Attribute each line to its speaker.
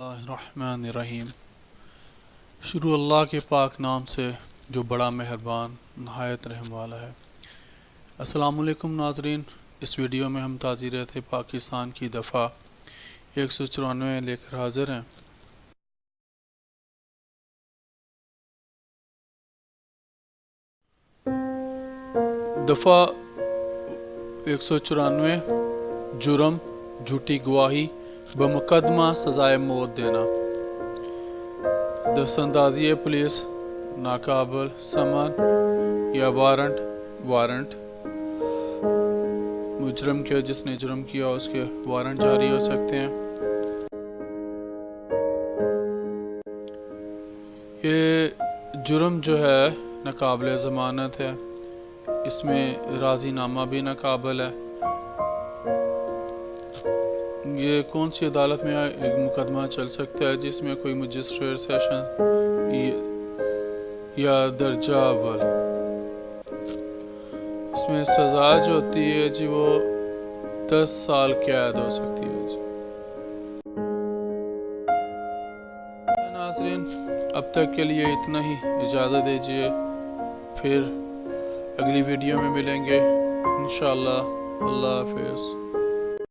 Speaker 1: الرحمن الرحیم۔ شروع اللہ کے پاک نام سے جو بڑا مہربان نہایت رحم والا ہے۔ السلام علیکم ناظرین، اس ویڈیو میں ہم تعزیرات پاکستان کی دفعہ 194 لے کر حاضر ہیں۔ دفعہ 194 جرم، جھوٹی گواہی بمقدمہ سزائے موت دینا۔ دستاندازی پولیس ناقابل سمن یا وارنٹ مجرم کے جس نے جرم کیا اس کے وارنٹ جاری ہو سکتے ہیں۔ یہ جرم جو ہے ناقابل ضمانت ہے، اس میں راضی نامہ بھی ناقابل ہے۔ یہ کون سی عدالت میں ایک مقدمہ چل سکتا ہے جس میں کوئی مجسٹریٹ سیشن یا درجہ اول، اس میں سزا جو ہوتی ہے جی وہ 10 سال قید ہو سکتی ہے جی۔ ناظرین، اب تک کے لیے اتنا ہی، اجازت دیجیے، پھر اگلی ویڈیو میں ملیں گے انشاءاللہ۔ اللہ حافظ۔